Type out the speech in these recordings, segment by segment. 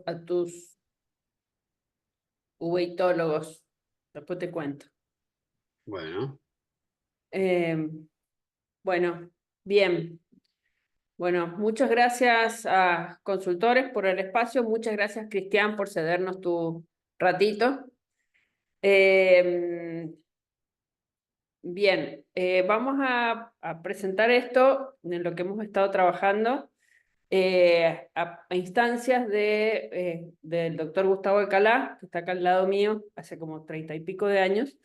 a tus uveitólogos. Después te cuento. Bueno, Bueno, bien. Bueno, muchas gracias a consultores por el espacio. Muchas gracias, Cristian, por cedernos tu ratito. Bien, vamos a presentar esto en lo que hemos estado trabajando a instancias del doctor Gustavo Alcalá, que está acá al lado mío, hace como 30 y pico de años,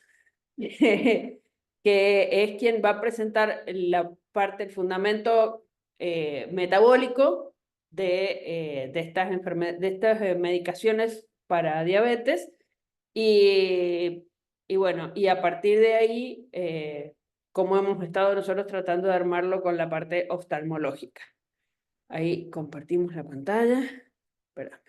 que es quien va a presentar la parte, el fundamento metabólico de estas medicaciones para diabetes. Y bueno, y a partir de ahí, cómo hemos estado nosotros tratando de armarlo con la parte oftalmológica. Ahí compartimos la pantalla. Espera.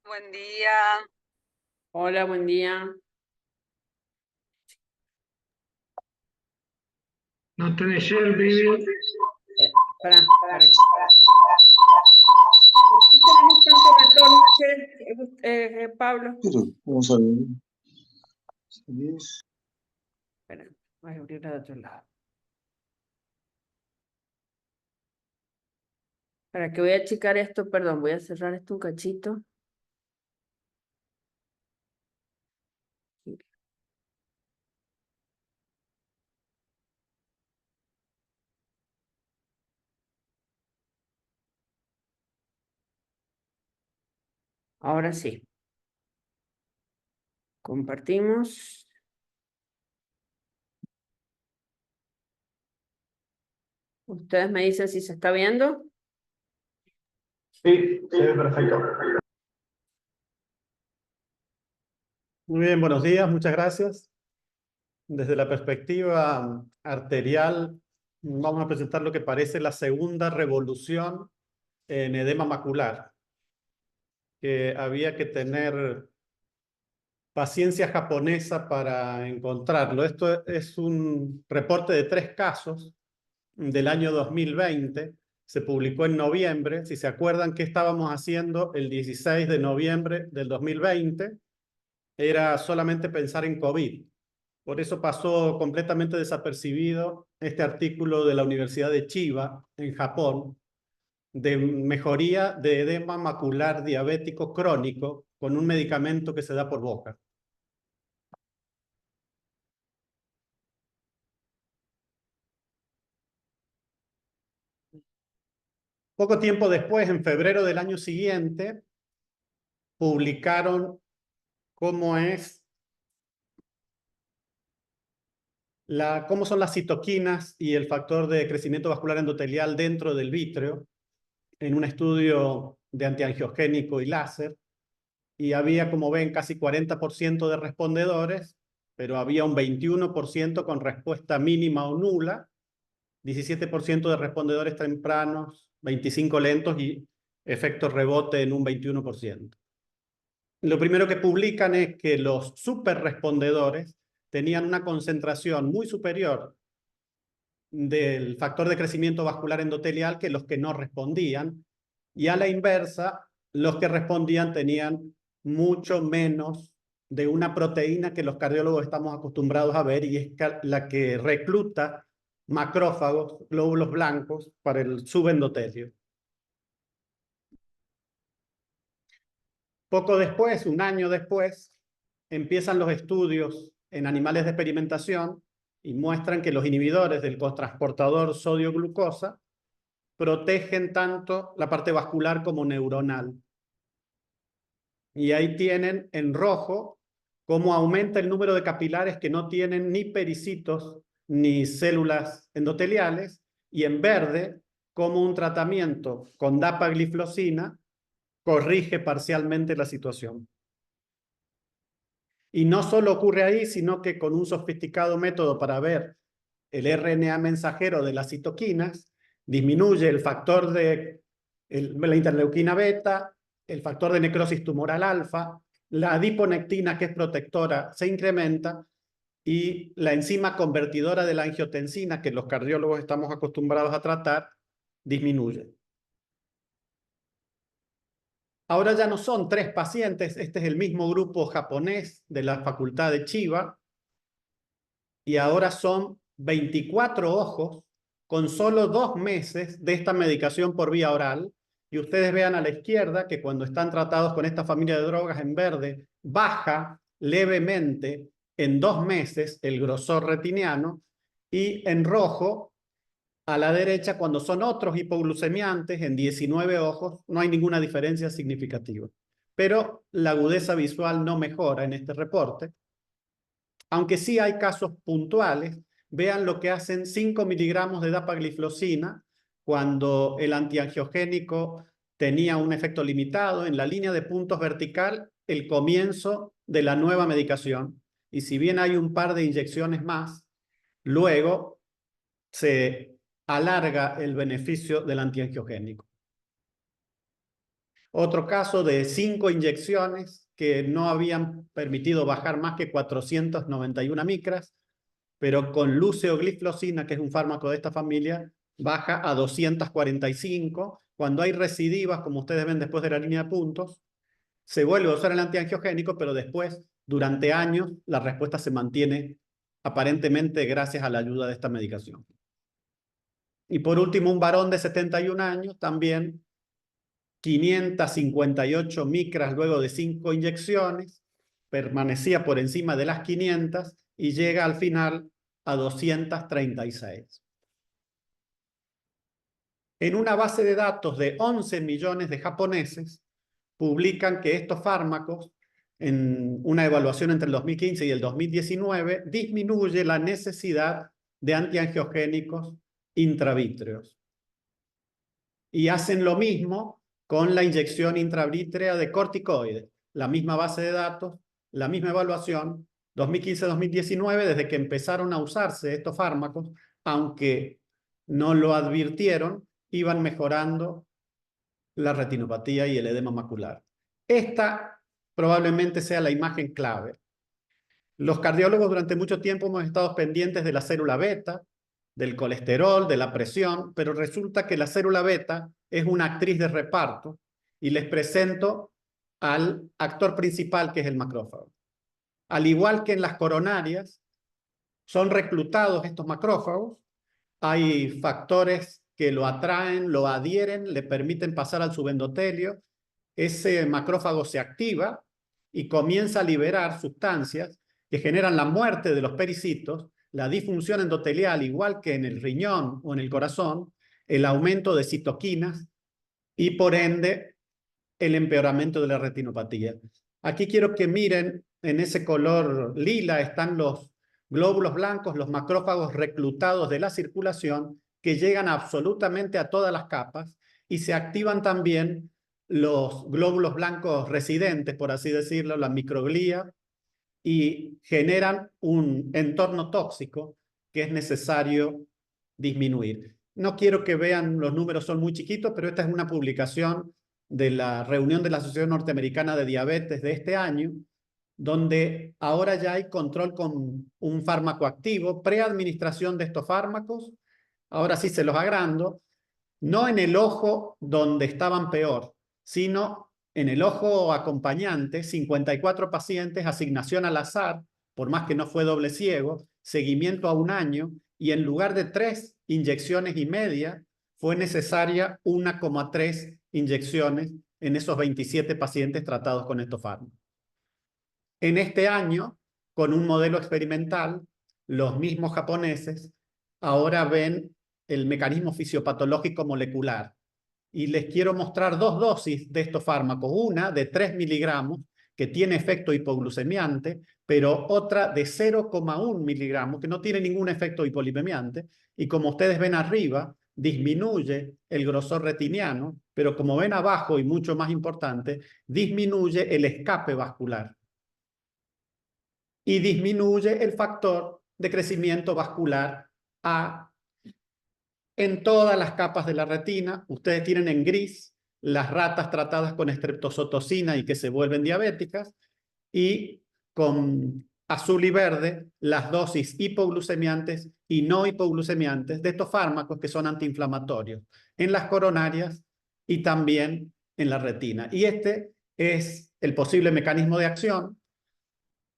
Buen día. Hola, buen día. No tenés share, baby. Para. ¿Por qué tenemos tanto retorno, Pablo? Pero, vamos a ver. Espera, voy a abrirla de otro lado. Para que voy a checar esto, perdón, voy a cerrar esto un cachito. Ahora sí. Compartimos. Ustedes me dicen si se está viendo. Sí, se ve perfecto. Muy bien, buenos días, muchas gracias. Desde la perspectiva arterial, vamos a presentar lo que parece la segunda revolución en edema macular, que había que tener paciencia japonesa para encontrarlo. Esto es un reporte de 3 casos del año 2020. Se publicó en noviembre. Si se acuerdan, ¿qué estábamos haciendo el 16 de noviembre del 2020? Era solamente pensar en COVID. Por eso pasó completamente desapercibido este artículo de la Universidad de Chiba, en Japón, de mejoría de edema macular diabético crónico con un medicamento que se da por boca. Poco tiempo después, en febrero del año siguiente, publicaron cómo son las citoquinas y el factor de crecimiento vascular endotelial dentro del vítreo en un estudio de antiangiogénico y láser. Y había, como ven, casi 40% de respondedores, pero había un 21% con respuesta mínima o nula, 17% de respondedores tempranos, 25% lentos y efecto rebote en un 21%. Lo primero que publican es que los superrespondedores tenían una concentración muy superior del factor de crecimiento vascular endotelial que los que no respondían, y a la inversa, los que respondían tenían mucho menos de una proteína que los cardiólogos estamos acostumbrados a ver, y es la que recluta macrófagos, glóbulos blancos, para el subendotelio. Poco después, un año después, empiezan los estudios en animales de experimentación y muestran que los inhibidores del cotransportador sodio-glucosa protegen tanto la parte vascular como neuronal. Y ahí tienen en rojo cómo aumenta el número de capilares que no tienen ni pericitos ni células endoteliales, y en verde cómo un tratamiento con dapagliflozina corrige parcialmente la situación. Y no solo ocurre ahí, sino que con un sofisticado método para ver el RNA mensajero de las citoquinas, disminuye el factor de la interleuquina beta, el factor de necrosis tumoral alfa, la adiponectina, que es protectora, se incrementa, y la enzima convertidora de la angiotensina, que los cardiólogos estamos acostumbrados a tratar, disminuye. Ahora ya no son 3 pacientes, este es el mismo grupo japonés de la Facultad de Chiba, y ahora son 24 ojos con solo 2 meses de esta medicación por vía oral. Y ustedes vean a la izquierda que cuando están tratados con esta familia de drogas en verde, baja levemente en 2 meses el grosor retiniano, y en rojo a la derecha, cuando son otros hipoglucemiantes, en 19 ojos, no hay ninguna diferencia significativa. Pero la agudeza visual no mejora en este reporte. Aunque sí hay casos puntuales, vean lo que hacen 5 miligramos de dapagliflozina cuando el antiangiogénico tenía un efecto limitado. En la línea de puntos vertical, el comienzo de la nueva medicación. Y si bien hay un par de inyecciones más, luego se alarga el beneficio del antiangiogénico. Otro caso de 5 inyecciones que no habían permitido bajar más que 491 micras, pero con luceogliflozina, que es un fármaco de esta familia, baja a 245. Cuando hay recidivas, como ustedes ven después de la línea de puntos, se vuelve a usar el antiangiogénico, pero después, durante años, la respuesta se mantiene aparentemente gracias a la ayuda de esta medicación. Y por último, un varón de 71 años, también 558 micras luego de 5 inyecciones, permanecía por encima de las 500 y llega al final a 236. En una base de datos de 11 millones de japoneses, publican que estos fármacos, en una evaluación entre el 2015 y el 2019, disminuye la necesidad de antiangiogénicos intravítreos. Y hacen lo mismo con la inyección intravítrea de corticoides. La misma base de datos, la misma evaluación, 2015-2019, desde que empezaron a usarse estos fármacos, aunque no lo advirtieron, iban mejorando la retinopatía y el edema macular. Esta probablemente sea la imagen clave. Los cardiólogos durante mucho tiempo hemos estado pendientes de la célula beta, del colesterol, de la presión, pero resulta que la célula beta es una actriz de reparto, y les presento al actor principal, que es el macrófago. Al igual que en las coronarias, son reclutados estos macrófagos, hay factores que lo atraen, lo adhieren, le permiten pasar al subendotelio, ese macrófago se activa y comienza a liberar sustancias que generan la muerte de los pericitos, la disfunción endotelial, igual que en el riñón o en el corazón, el aumento de citoquinas y por ende el empeoramiento de la retinopatía. Aquí quiero que miren, en ese color lila están los glóbulos blancos, los macrófagos reclutados de la circulación, que llegan absolutamente a todas las capas, y se activan también los glóbulos blancos residentes, por así decirlo, la microglía, y generan un entorno tóxico que es necesario disminuir. No quiero que vean, los números son muy chiquitos, pero esta es una publicación de la reunión de la Asociación Norteamericana de Diabetes de este año, donde ahora ya hay control con un fármaco activo, preadministración de estos fármacos. Ahora sí se los agrando, no en el ojo donde estaban peor, sino en el ojo acompañante, 54 pacientes, asignación al azar, por más que no fue doble ciego, seguimiento a 1 año, y en lugar de 3 inyecciones y media, fue necesaria 1,3 inyecciones en esos 27 pacientes tratados con estos fármacos. En este año, con un modelo experimental, los mismos japoneses ahora ven el mecanismo fisiopatológico molecular. Y les quiero mostrar 2 dosis de estos fármacos. Una de 3 miligramos, que tiene efecto hipoglucemiante, pero otra de 0,1 miligramos, que no tiene ningún efecto hipolipemiante. Y como ustedes ven arriba, disminuye el grosor retiniano, pero como ven abajo, y mucho más importante, disminuye el escape vascular. Y disminuye el factor de crecimiento vascular A en todas las capas de la retina. Ustedes tienen en gris las ratas tratadas con estreptozotocina y que se vuelven diabéticas, y con azul y verde las dosis hipoglucemiantes y no hipoglucemiantes de estos fármacos que son antiinflamatorios en las coronarias y también en la retina. Y este es el posible mecanismo de acción.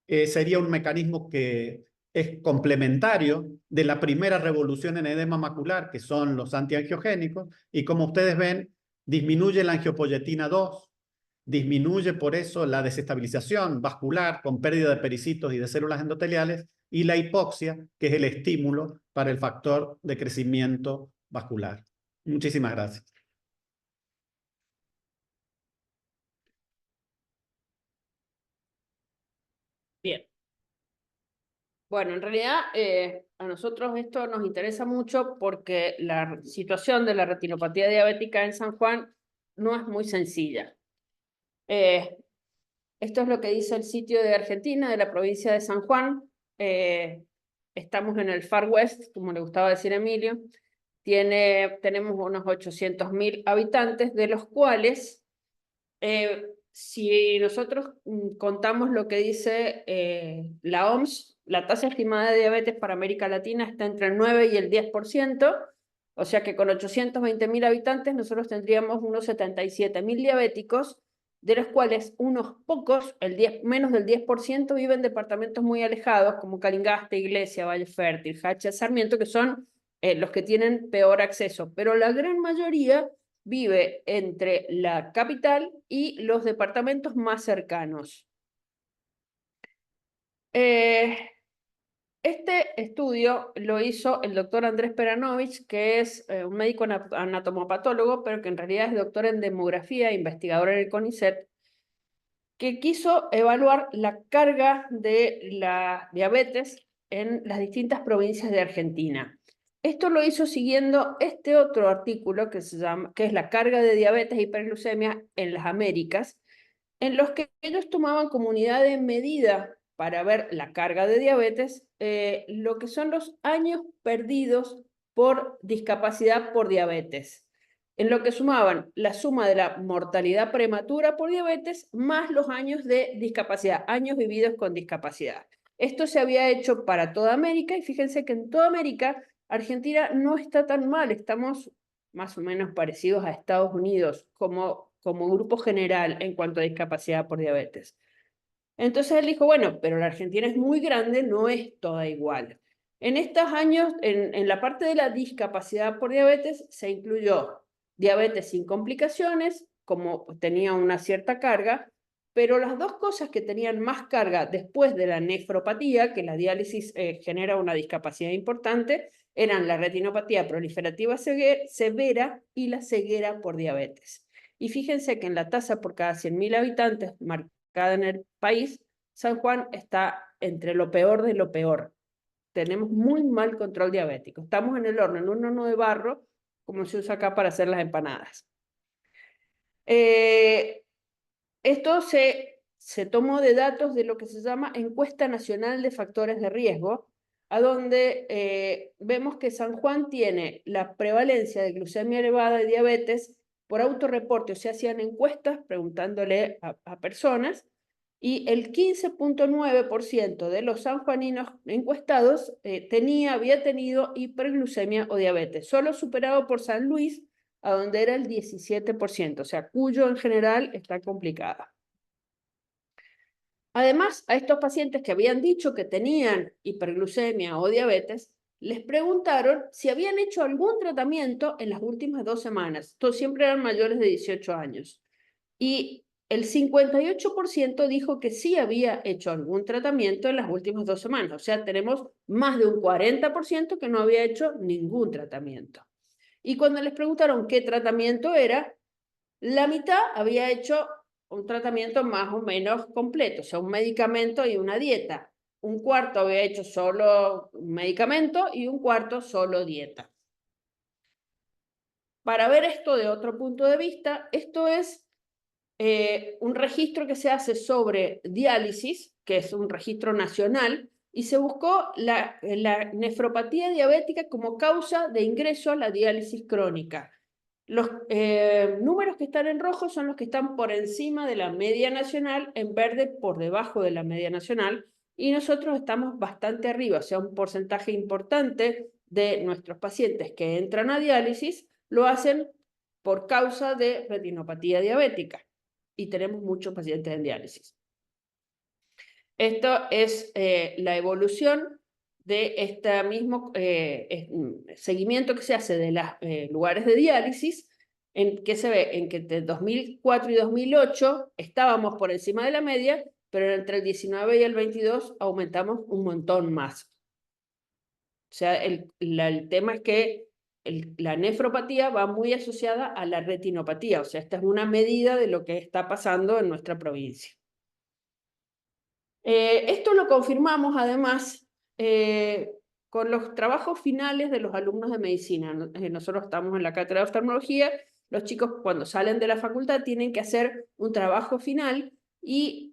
Sería un mecanismo que es complementario de la primera revolución en edema macular, que son los antiangiogénicos, y como ustedes ven, disminuye la angiopoyetina 2, disminuye por eso la desestabilización vascular con pérdida de pericitos y de células endoteliales, y la hipoxia, que es el estímulo para el factor de crecimiento vascular. Muchísimas gracias. Bien. Bueno, en realidad a nosotros esto nos interesa mucho porque la situación de la retinopatía diabética en San Juan no es muy sencilla. Esto es lo que dice el sitio de Argentina, de la provincia de San Juan. Estamos en el Far West, como le gustaba decir a Emilio. Tenemos unos 800.000 habitantes, de los cuales, si nosotros contamos lo que dice la OMS, la tasa estimada de diabetes para América Latina está entre el 9 y el 10%, o sea que con 820.000 habitantes nosotros tendríamos unos 77.000 diabéticos, de los cuales unos pocos, menos del 10%, viven en departamentos muy alejados, como Calingasta, Iglesia, Valle Fértil, Hacha, Sarmiento, que son los que tienen peor acceso, pero la gran mayoría vive entre la capital y los departamentos más cercanos. Este estudio lo hizo el doctor Andrés Peranovich, que es un médico anatomopatólogo, pero que en realidad es doctor en demografía e investigador en el CONICET, que quiso evaluar la carga de la diabetes en las distintas provincias de Argentina. Esto lo hizo siguiendo este otro artículo que es la carga de diabetes e hiperglucemia en las Américas, en los que ellos tomaban como unidad de medida para ver la carga de diabetes lo que son los años perdidos por discapacidad por diabetes, en lo que sumaban la suma de la mortalidad prematura por diabetes más los años de discapacidad, años vividos con discapacidad. Esto se había hecho para toda América, y fíjense que en toda América Argentina no está tan mal, estamos más o menos parecidos a Estados Unidos como grupo general en cuanto a discapacidad por diabetes. Entonces él dijo, bueno, pero la Argentina es muy grande, no es toda igual. En estos años, en la parte de la discapacidad por diabetes, se incluyó diabetes sin complicaciones, como tenía una cierta carga, pero las dos cosas que tenían más carga después de la nefropatía, que la diálisis genera una discapacidad importante, eran la retinopatía proliferativa severa y la ceguera por diabetes. Y fíjense que en la tasa por cada 100.000 habitantes marcada en el país, San Juan está entre lo peor de lo peor. Tenemos muy mal control diabético. Estamos en el horno, en un horno de barro, como se usa acá para hacer las empanadas. Esto se tomó de datos de lo que se llama Encuesta Nacional de Factores de Riesgo, a donde vemos que San Juan tiene la prevalencia de glucemia elevada y diabetes por autorreporte, o sea, hacían encuestas preguntándole a personas, y el 15.9% de los sanjuaninos encuestados había tenido hiperglucemia o diabetes, solo superado por San Luis, a donde era el 17%, o sea, Cuyo en general está complicada. Además, a estos pacientes que habían dicho que tenían hiperglucemia o diabetes, les preguntaron si habían hecho algún tratamiento en las últimas 2 semanas. Todos siempre eran mayores de 18 años. Y el 58% dijo que sí había hecho algún tratamiento en las últimas 2 semanas. O sea, tenemos más de un 40% que no había hecho ningún tratamiento. Y cuando les preguntaron qué tratamiento era, la mitad había hecho un tratamiento más o menos completo, o sea, un medicamento y una dieta. Un cuarto había hecho solo un medicamento y un cuarto solo dieta. Para ver esto de otro punto de vista, esto es un registro que se hace sobre diálisis, que es un registro nacional, y se buscó la nefropatía diabética como causa de ingreso a la diálisis crónica. Los números que están en rojo son los que están por encima de la media nacional, en verde por debajo de la media nacional, y nosotros estamos bastante arriba, o sea, un porcentaje importante de nuestros pacientes que entran a diálisis lo hacen por causa de retinopatía diabética, y tenemos muchos pacientes en diálisis. Esto es la evolución de este mismo seguimiento que se hace de los lugares de diálisis, en que se ve en que entre 2004 y 2008 estábamos por encima de la media, pero entre el 19 y el 22 aumentamos un montón más. O sea, el tema es que la nefropatía va muy asociada a la retinopatía, o sea, esta es una medida de lo que está pasando en nuestra provincia. Esto lo confirmamos además con los trabajos finales de los alumnos de medicina. Nosotros estamos en la cátedra de oftalmología, los chicos cuando salen de la facultad tienen que hacer un trabajo final y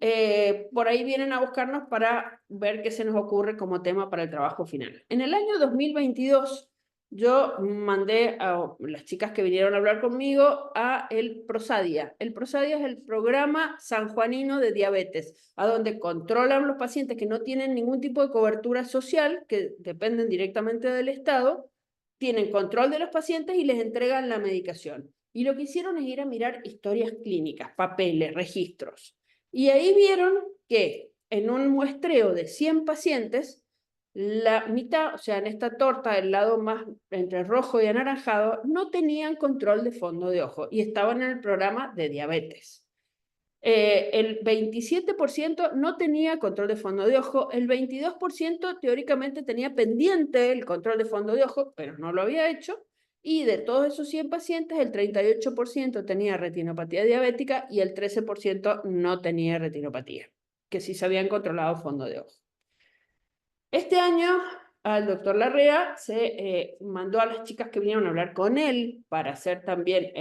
por ahí vienen a buscarnos para ver qué se nos ocurre como tema para el trabajo final. En el año 2022 yo mandé a las chicas que vinieron a hablar conmigo a el Prosadia. El Prosadia es el Programa Sanjuanino de Diabetes, a donde controlan los pacientes que no tienen ningún tipo de cobertura social, que dependen directamente del Estado, tienen control de los pacientes y les entregan la medicación. Y lo que hicieron es ir a mirar historias clínicas, papeles, registros. Y ahí vieron que en un muestreo de 100 pacientes, la mitad, o sea, en esta torta, el lado más entre rojo y anaranjado, no tenían control de fondo de ojo y estaban en el programa de diabetes. El 27% no tenía control de fondo de ojo, el 22% teóricamente tenía pendiente el control de fondo de ojo, pero no lo había hecho, y de todos esos 100 pacientes, el 38% tenía retinopatía diabética y el 13% no tenía retinopatía, que sí se habían controlado fondo de ojo. Este año al doctor Larrea se mandó a las chicas que vinieron a hablar con él para hacer también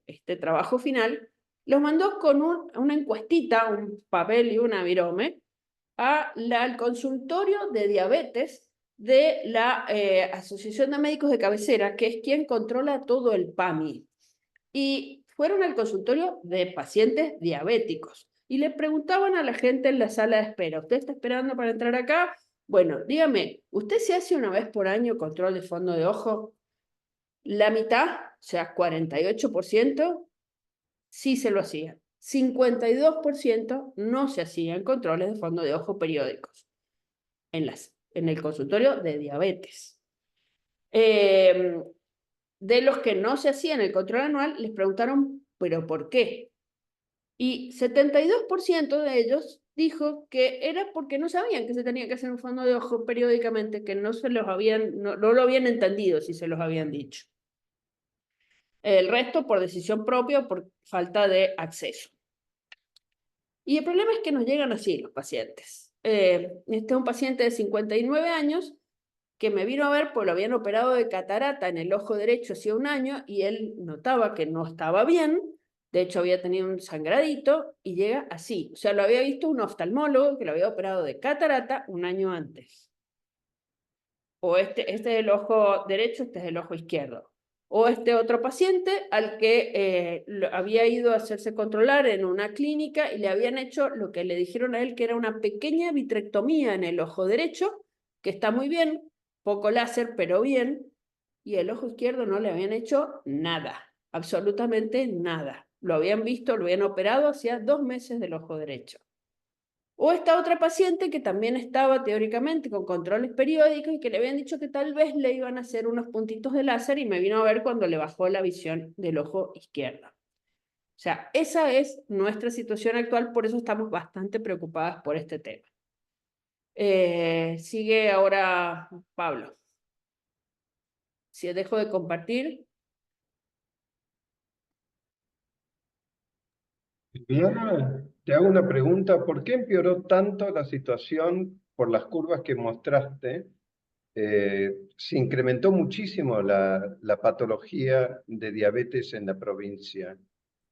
este trabajo final, los mandó con una encuestita, un papel y una virome, al consultorio de diabetes de la Asociación de Médicos de Cabecera, que es quien controla todo el PAMI. Y fueron al consultorio de pacientes diabéticos y le preguntaban a la gente en la sala de espera, ¿usted está esperando para entrar acá? Bueno, dígame, ¿usted se hace una vez por año control de fondo de ojo? La mitad, o sea, 48%, sí se lo hacían. 52% no se hacían controles de fondo de ojo periódicos en el consultorio de diabetes. De los que no se hacían el control anual, les preguntaron, ¿pero por qué? Y 72% de ellos dijo que era porque no sabían que se tenía que hacer un fondo de ojo periódicamente, que no lo habían entendido si se los habían dicho. El resto por decisión propia o por falta de acceso. Y el problema es que nos llegan así los pacientes. Este es un paciente de 59 años que me vino a ver porque lo habían operado de catarata en el ojo derecho hacía un año y él notaba que no estaba bien. De hecho, había tenido un sangradito y llega así. O sea, lo había visto un oftalmólogo que lo había operado de catarata un año antes. O este es el ojo derecho, este es el ojo izquierdo. O este otro paciente al que había ido a hacerse controlar en una clínica y le habían hecho lo que le dijeron a él que era una pequeña vitrectomía en el ojo derecho, que está muy bien, poco láser, pero bien, y el ojo izquierdo no le habían hecho nada, absolutamente nada. Lo habían visto, lo habían operado hacía 2 meses del ojo derecho. O esta otra paciente que también estaba teóricamente con controles periódicos y que le habían dicho que tal vez le iban a hacer unos puntitos de láser y me vino a ver cuando le bajó la visión del ojo izquierdo. O sea, esa es nuestra situación actual, por eso estamos bastante preocupadas por este tema. Sigue ahora Pablo. Si dejo de compartir. Viviana, te hago una pregunta. ¿Por qué empeoró tanto la situación por las curvas que mostraste? Se incrementó muchísimo la patología de diabetes en la provincia.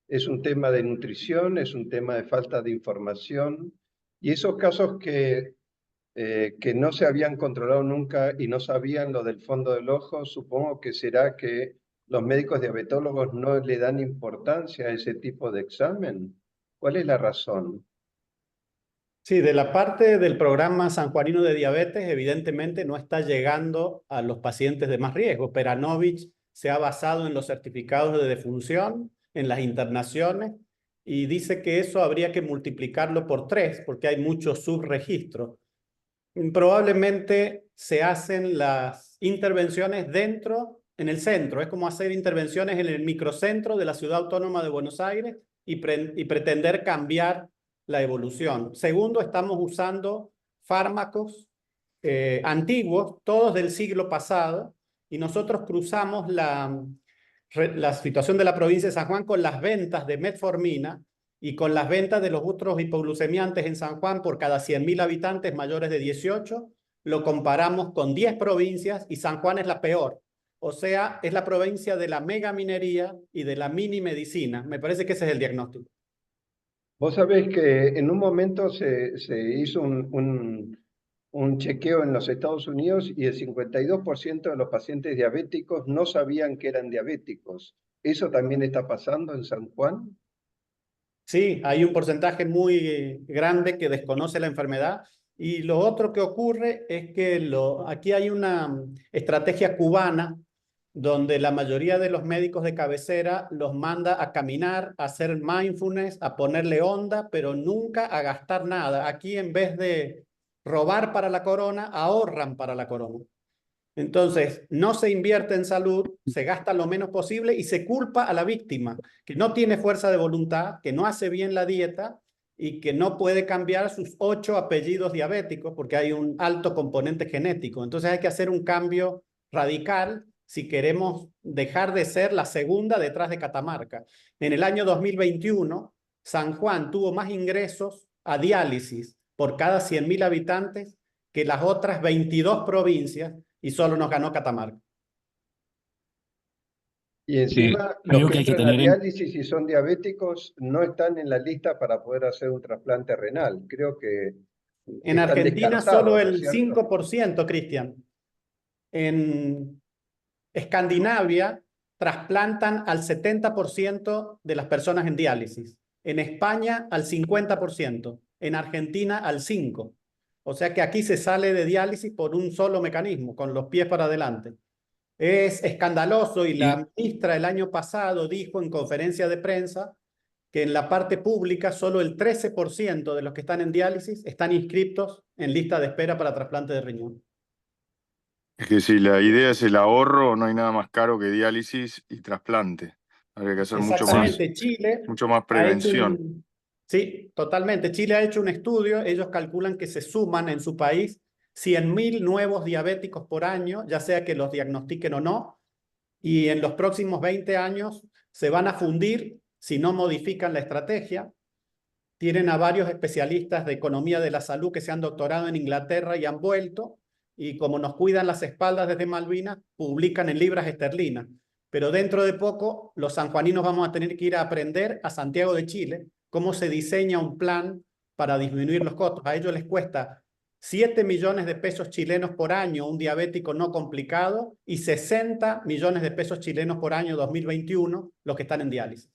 Es un tema de nutrición, es un tema de falta de información y esos casos que no se habían controlado nunca y no sabían lo del fondo del ojo, supongo que será que los médicos diabetólogos no le dan importancia a ese tipo de examen? ¿Cuál es la razón? Sí, de la parte del programa sanjuanino de diabetes, evidentemente no está llegando a los pacientes de más riesgo. Peranovich se ha basado en los certificados de defunción, en las internaciones, y dice que eso habría que multiplicarlo por 3, porque hay muchos subregistros. Probablemente se hacen las intervenciones dentro, en el centro. Es como hacer intervenciones en el microcentro de la Ciudad Autónoma de Buenos Aires y pretender cambiar la evolución. Segundo, estamos usando fármacos antiguos, todos del siglo pasado, y nosotros cruzamos la situación de la provincia de San Juan con las ventas de metformina y con las ventas de los otros hipoglucemiantes en San Juan por cada 100.000 habitantes mayores de 18, lo comparamos con 10 provincias y San Juan es la peor. O sea, es la provincia de la megaminería y de la mini medicina. Me parece que ese es el diagnóstico. Vos sabés que en un momento se hizo un chequeo en los Estados Unidos y el 52% de los pacientes diabéticos no sabían que eran diabéticos. ¿Eso también está pasando en San Juan? Sí, hay un porcentaje muy grande que desconoce la enfermedad. Y lo otro que ocurre es que aquí hay una estrategia cubana donde la mayoría de los médicos de cabecera los manda a caminar, a hacer mindfulness, a ponerle onda, pero nunca a gastar nada. Aquí en vez de robar para la corona, ahorran para la corona. Entonces, no se invierte en salud, se gasta lo menos posible y se culpa a la víctima, que no tiene fuerza de voluntad, que no hace bien la dieta y que no puede cambiar sus 8 apellidos diabéticos porque hay un alto componente genético. Entonces hay que hacer un cambio radical si queremos dejar de ser la segunda detrás de Catamarca. En el año 2021, San Juan tuvo más ingresos a diálisis por cada 100.000 habitantes que las otras 22 provincias y solo nos ganó Catamarca. Y encima, los Creo que que hay que entran a tener en... diálisis y son diabéticos no están en la lista para poder hacer un trasplante renal. Creo que En están Argentina solo descartados, ¿no es el cierto? 5%, Cristian. En Escandinavia trasplantan al 70% de las personas en diálisis. En España al 50%. En Argentina al 5%. O sea que aquí se sale de diálisis por un solo mecanismo, con los pies para adelante. Es escandaloso y la ministra el año pasado dijo en conferencia de prensa que en la parte pública solo el 13% de los que están en diálisis están inscritos en lista de espera para trasplante de riñón. Es que si la idea es el ahorro, no hay nada más caro que diálisis y trasplante. Habría que hacer Exactamente, Chile mucho más ha hecho prevención. sí, totalmente. Chile ha hecho un estudio, ellos calculan que se suman en su país 100.000 nuevos diabéticos por año, ya sea que los diagnostiquen o no, y en los próximos 20 años se van a fundir si no modifican la estrategia. Tienen a varios especialistas de economía de la salud que se han doctorado en Inglaterra y han vuelto, y como nos cuidan las espaldas desde Malvinas, publican en libras esterlinas. Pero dentro de poco, los sanjuaninos vamos a tener que ir a aprender a Santiago de Chile cómo se diseña un plan para disminuir los costos. A ellos les cuesta 7 millones de pesos chilenos por año un diabético no complicado y 60 millones de pesos chilenos por año 2021 los que están en diálisis.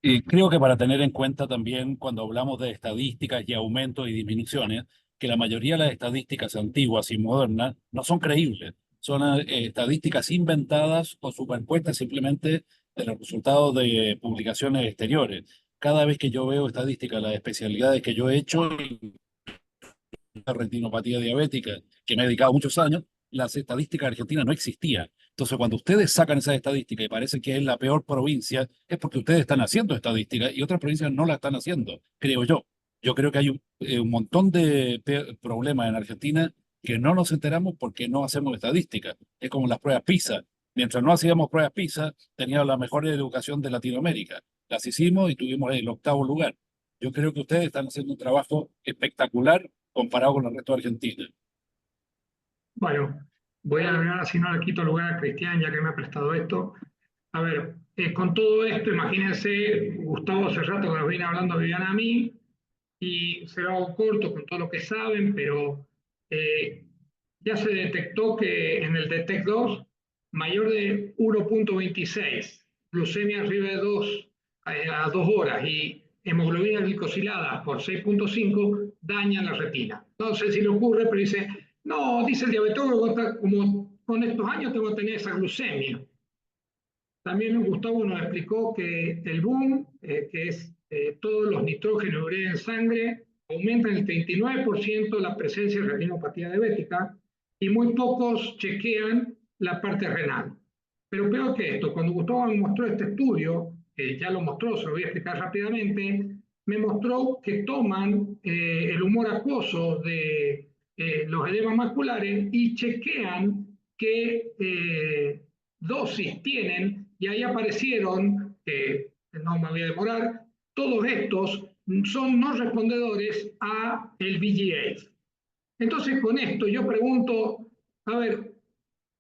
Y creo que para tener en cuenta también cuando hablamos de estadísticas y aumentos y disminuciones, que la mayoría de las estadísticas antiguas y modernas no son creíbles. Son estadísticas inventadas o superpuestas simplemente de los resultados de publicaciones exteriores. Cada vez que yo veo estadísticas, las especialidades que yo he hecho, la retinopatía diabética, que me he dedicado muchos años, las estadísticas argentinas no existían. Entonces, cuando ustedes sacan esas estadísticas y parece que es la peor provincia, es porque ustedes están haciendo estadísticas y otras provincias no la están haciendo, creo yo. Yo creo que hay un montón de problemas en Argentina que no nos enteramos porque no hacemos estadísticas. Es como las pruebas PISA. Mientras no hacíamos pruebas PISA, teníamos la mejor educación de Latinoamérica. Las hicimos y tuvimos el 8º lugar. Yo creo que ustedes están haciendo un trabajo espectacular comparado con el resto de Argentina. Bueno, voy a hablar así, no le quito lugar a Cristian, ya que me ha prestado esto. A ver, con todo esto, imagínense, Gustavo hace rato que nos viene hablando Viviana a mí, y se lo hago corto con todo lo que saben, pero ya se detectó que en el DETEC 2 mayor de 1,26, glucemia arriba de 2 a 2 horas y hemoglobina glicosilada por 6,5, dañan la retina. No sé si le ocurre, pero dice, no, dice el diabetólogo, como con estos años tengo que tener esa glucemia. También Gustavo nos explicó que el boom, que es todos los nitrógenos y urea en sangre, aumentan el 39% la presencia de retinopatía diabética y muy pocos chequean la parte renal. Pero peor que esto, cuando Gustavo me mostró este estudio, que ya lo mostró, se lo voy a explicar rápidamente, me mostró que toman el humor acuoso de los edemas maculares y chequean qué dosis tienen, y ahí aparecieron, que no me voy a demorar, todos estos son no respondedores a el VGA. Entonces con esto yo pregunto, a ver,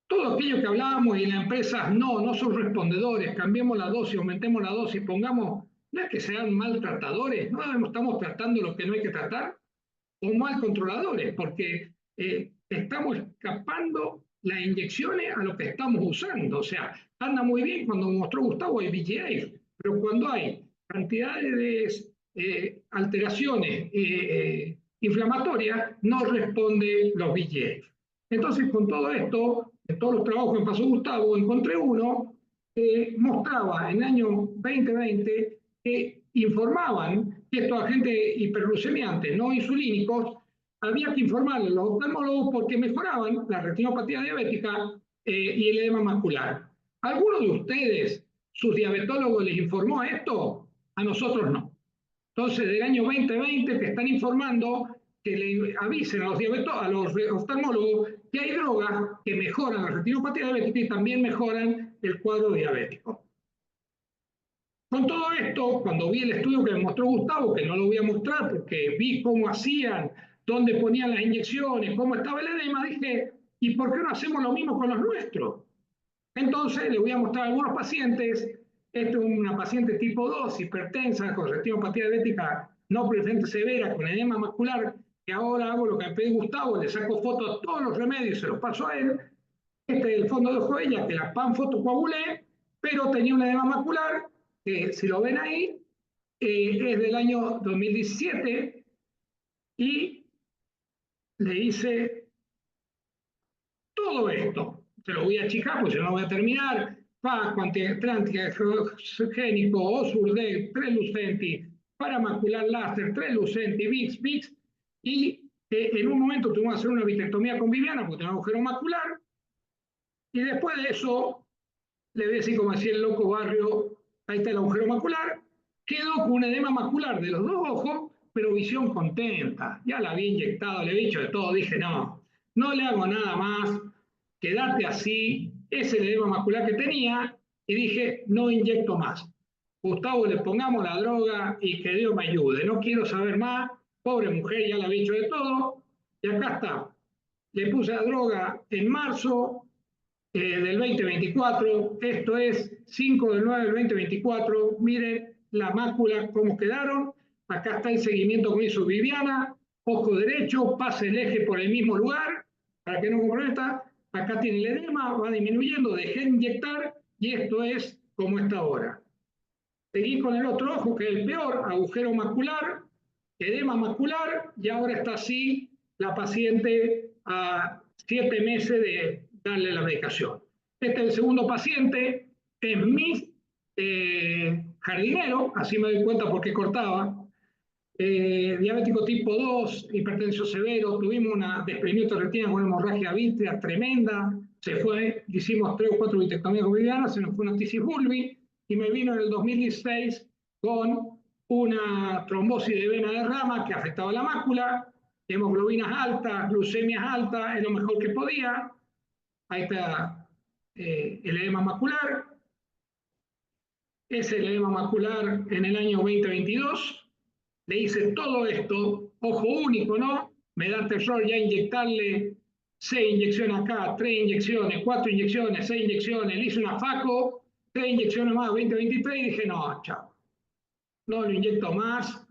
todo aquello que hablábamos y las empresas no son respondedores, cambiemos la dosis, aumentemos la dosis, pongamos, no es que sean maltratadores, no estamos tratando lo que no hay que tratar, o mal controladores, porque estamos escapando las inyecciones a lo que estamos usando. O sea, anda muy bien cuando mostró Gustavo el VGA, pero cuando hay cantidades de alteraciones inflamatorias, no responde los VGA. Entonces, con todo esto, en todos los trabajos que pasó Gustavo, encontré uno que mostraba en el año 2020 que informaban que estos agentes hiperglucemiantes no insulínicos había que informarle a los oftalmólogos porque mejoraban la retinopatía diabética y el edema macular. ¿Alguno de ustedes, sus diabetólogos, les informó esto? A nosotros no. Entonces, del año 2020 que están informando que le avisen a los oftalmólogos que hay drogas que mejoran la retinopatía diabética y también mejoran el cuadro diabético. Con todo esto, cuando vi el estudio que me mostró Gustavo, que no lo voy a mostrar porque vi cómo hacían, dónde ponían las inyecciones, cómo estaba el edema, dije, ¿y por qué no hacemos lo mismo con los nuestros? Entonces, le voy a mostrar a algunos pacientes. Esta es una paciente tipo 2, hipertensa, con retinopatía diabética no preferente severa, con edema macular, que ahora hago lo que me pedí Gustavo, le saco fotos a todos los remedios y se los paso a él. Este es el fondo de ojo de ella, que la panfotocoagulé, pero tenía un edema macular, que si lo ven ahí, es del año 2017, y le hice todo esto. Se lo voy a achicar, pues yo no voy a terminar. Fasco, antiangiogénico, Osurdec, Trelucenti, paramacular láser, Trelucenti, VIX, y en un momento tuvimos que hacer una vitrectomía con Viviana porque tenía un agujero macular, y después de eso, le voy a decir como decía el loco Barrio, ahí está el agujero macular, quedó con un edema macular de los dos ojos, pero visión contenta. Ya la había inyectado, le he dicho de todo, dije no le hago nada más, quédate así, es el edema macular que tenía, y dije, no inyecto más. Gustavo, le pongamos la droga y que Dios me ayude, no quiero saber más, pobre mujer, ya le había dicho de todo, y acá está. Le puse la droga en marzo del 2024, esto es 5/9/2024, miren la mácula cómo quedaron, acá está el seguimiento que hizo Viviana, ojo derecho, pase el eje por el mismo lugar, para que no comprometa, acá tiene el edema, va disminuyendo, dejé de inyectar, y esto es como está ahora. Seguí con el otro ojo, que es el peor, agujero macular, edema macular, y ahora está así la paciente a 7 meses de darle la medicación. Este es el segundo paciente, es mi jardinero, así me doy cuenta por qué cortaba, diabético tipo 2, hipertensión severo, tuvimos una desprendimiento de retina con hemorragia vítrea tremenda, se fue, hicimos 3 o 4 vitrectomías con Viviana, se nos fue una tisis bulbi, y me vino en el 2016 con una trombosis de vena de rama que afectaba la mácula, hemoglobinas altas, glucemias altas, es lo mejor que podía. Ahí está el edema macular. Es el edema macular en el año 2022. Le hice todo esto, ojo único, ¿no? Me da terror ya inyectarle 6 inyecciones acá, 3 inyecciones, 4 inyecciones, 6 inyecciones. Le hice una FACO, 3 inyecciones más, 2023, y dije, no, chao. No lo inyecto más.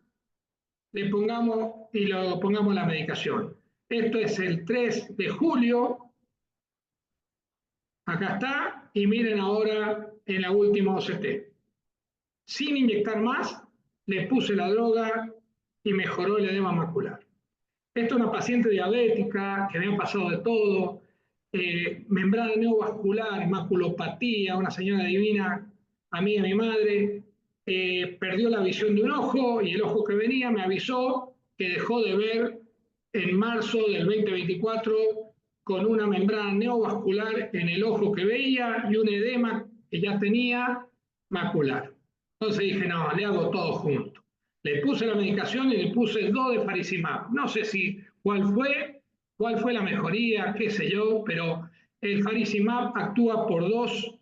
Le pongamos y lo pongamos la medicación. Esto es el 3 de julio. Acá está, y miren ahora en la última OCT. Sin inyectar más, le puse la droga y mejoró el edema macular. Esta es una paciente diabética que había pasado de todo, membrana neovascular, maculopatía, una señora divina, amiga de mi madre, perdió la visión de un ojo y el ojo que venía me avisó que dejó de ver en marzo del 2024 con una membrana neovascular en el ojo que veía y un edema que ya tenía macular. Entonces dije, no, le hago todo junto. Le puse la medicación y le puse 2 de faricimab. No sé si cuál fue la mejoría, qué sé yo, pero el faricimab actúa por dos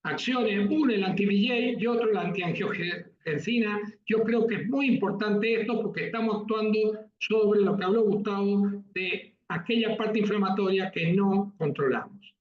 acciones, uno el anti-VEGF y otro la antiangiogensina. Yo creo que es muy importante esto porque estamos actuando sobre lo que habló Gustavo de aquella parte inflamatoria que no controlamos.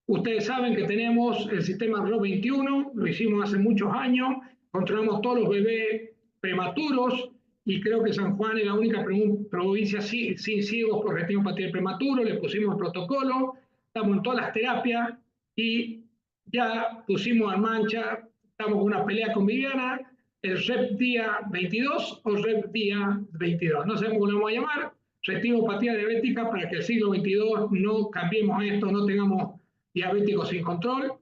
Ustedes saben que tenemos el sistema RO21, lo hicimos hace muchos años, controlamos todos los bebés prematuros y creo que San Juan es la única provincia sin ciegos por retinopatía prematuro, le pusimos el protocolo, estamos en todas las terapias y ya pusimos en marcha, estamos con una pelea con Viviana, el REP día 22 o REP día 22, no sabemos cómo lo vamos a llamar, retinopatía diabética para que el siglo XXII no cambiemos esto, no tengamos diabéticos sin control.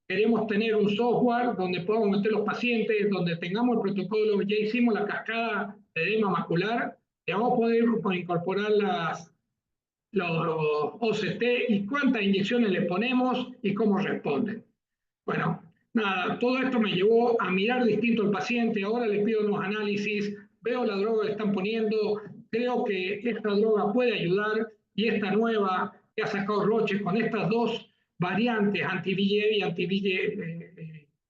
Queremos tener un software donde podamos meter los pacientes, donde tengamos el protocolo, ya hicimos la cascada de edema macular, y vamos a poder incorporar los OCT y cuántas inyecciones le ponemos y cómo responden. Bueno, nada, todo esto me llevó a mirar distinto al paciente, ahora le pido unos análisis, veo la droga que le están poniendo, creo que esta droga puede ayudar y esta nueva que ha sacado Roche con estas 2 variantes, anti-VEGF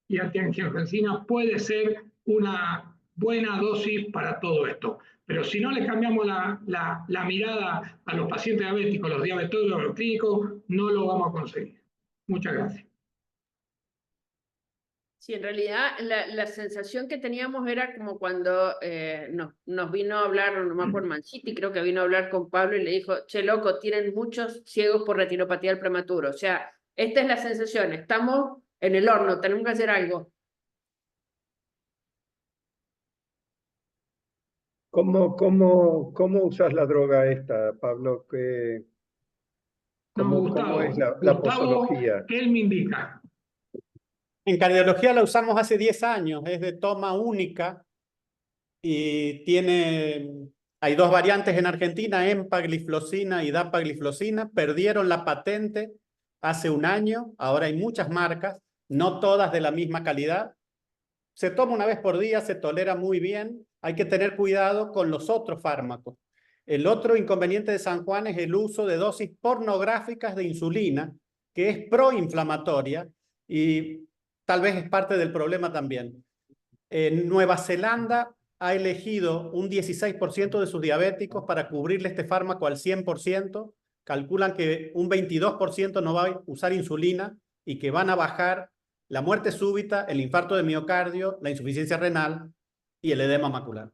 y antiangiogensina, puede ser una buena dosis para todo esto. Pero si no le cambiamos la mirada a los pacientes diabéticos, los diabetólogos, los clínicos, no lo vamos a conseguir. Muchas gracias. Sí, en realidad la sensación que teníamos era como cuando nos vino a hablar, no me acuerdo, Mancini, creo que vino a hablar con Pablo y le dijo, che, loco, tienen muchos ciegos por retinopatía del prematuro. O sea, esta es la sensación, estamos en el horno, tenemos que hacer algo. ¿Cómo usas la droga esta, Pablo? No, ¿Cómo es la Gustavo, posología? él me indica. En cardiología la usamos hace 10 años, es de toma única y hay 2 variantes en Argentina, empagliflozina y dapagliflozina, perdieron la patente hace un año, ahora hay muchas marcas, no todas de la misma calidad. Se toma una vez por día, se tolera muy bien, hay que tener cuidado con los otros fármacos. El otro inconveniente de San Juan es el uso de dosis pornográficas de insulina, que es proinflamatoria y tal vez es parte del problema también. En Nueva Zelanda ha elegido un 16% de sus diabéticos para cubrirle este fármaco al 100%. Calculan que un 22% no va a usar insulina y que van a bajar la muerte súbita, el infarto de miocardio, la insuficiencia renal y el edema macular.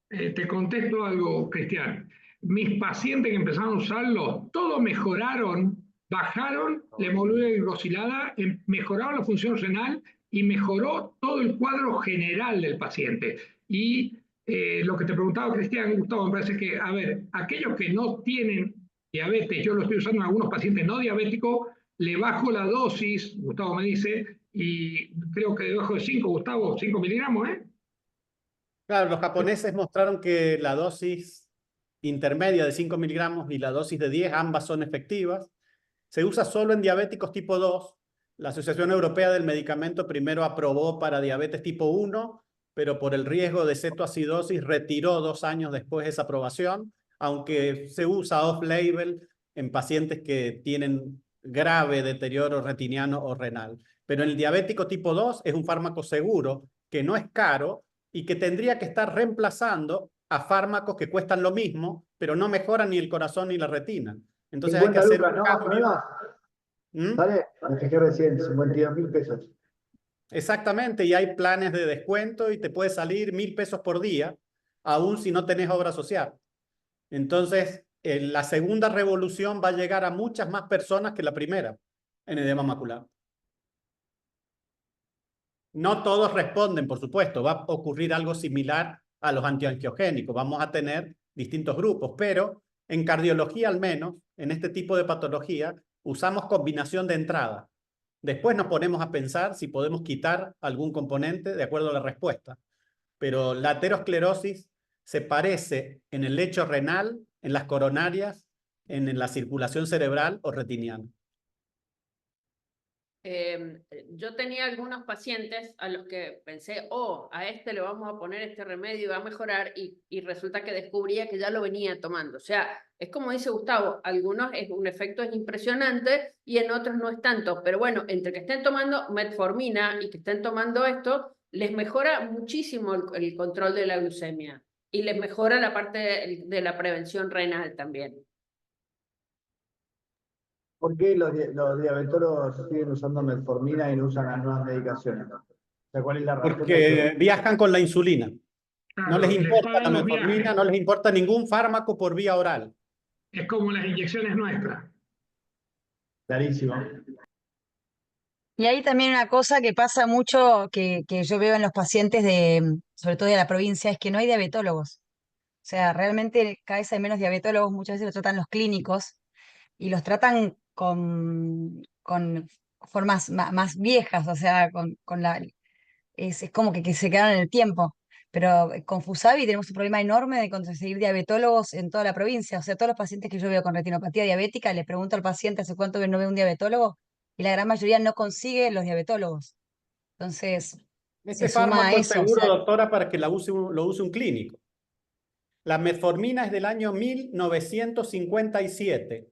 Te contesto algo, Cristian. Mis pacientes que empezaron a usarlo, todos mejoraron, bajaron la hemoglobina glicosilada, mejoraron la función renal y mejoró todo el cuadro general del paciente. Y lo que te preguntaba, Cristian, Gustavo, me parece que, a ver, aquellos que no tienen diabetes, yo lo estoy usando en algunos pacientes no diabéticos, le bajo la dosis, Gustavo me dice, y creo que debajo de 5, Gustavo, 5 miligramos, ¿eh? Claro, los japoneses mostraron que la dosis intermedia de 5 miligramos y la dosis de 10, ambas son efectivas. Se usa solo en diabéticos tipo 2. La Asociación Europea del Medicamento primero aprobó para diabetes tipo 1, pero por el riesgo de cetoacidosis retiró 2 años después esa aprobación, aunque se usa off-label en pacientes que tienen grave deterioro retiniano o renal. Pero en el diabético tipo 2 es un fármaco seguro, que no es caro y que tendría que estar reemplazando a fármacos que cuestan lo mismo, pero no mejoran ni el corazón ni la retina. Entonces hay que hacer un cambio. ¿Sale? Me fijé recién, 52.000 pesos. Exactamente, y hay planes de descuento y te puede salir 1.000 pesos por día, aún si no tenés obra social. Entonces, la segunda revolución va a llegar a muchas más personas que la primera en edema macular. No todos responden, por supuesto, va a ocurrir algo similar a los antiangiogénicos, vamos a tener distintos grupos, pero en cardiología al menos, en este tipo de patología, usamos combinación de entrada. Después nos ponemos a pensar si podemos quitar algún componente de acuerdo a la respuesta. Pero la aterosclerosis se parece en el lecho renal, en las coronarias, en la circulación cerebral o retiniana. Yo tenía algunos pacientes a los que pensé, oh, a este le vamos a poner este remedio y va a mejorar, y resulta que descubría que ya lo venía tomando. O sea, es como dice Gustavo, algunos es un efecto es impresionante y en otros no es tanto, pero bueno, entre que estén tomando metformina y que estén tomando esto, les mejora muchísimo el control de la glucemia y les mejora la parte de la prevención renal también. ¿Por qué los diabetólogos siguen usando metformina y no usan las nuevas medicaciones? O sea, ¿cuál es la razón? Porque viajan con la insulina. No Claro, les importa la pagan los metformina, viajes. no les importa ningún fármaco por vía oral. Es como las inyecciones nuestras. Clarísimo. Y hay también una cosa que pasa mucho, que yo veo en los pacientes sobre todo de la provincia, es que no hay diabetólogos. O sea, realmente cada vez hay menos diabetólogos, muchas veces los tratan los clínicos y los tratan con formas más viejas, o sea, es como que se quedaron en el tiempo. Pero con Fusavi tenemos un problema enorme de conseguir diabetólogos en toda la provincia. O sea, todos los pacientes que yo veo con retinopatía diabética, le pregunto al paciente hace cuánto que no ve un diabetólogo y la gran mayoría no consigue los diabetólogos. Entonces, se Este suma a fármaco es eso. O seguro, sea, doctora, para que lo use un clínico. La metformina es del año 1957,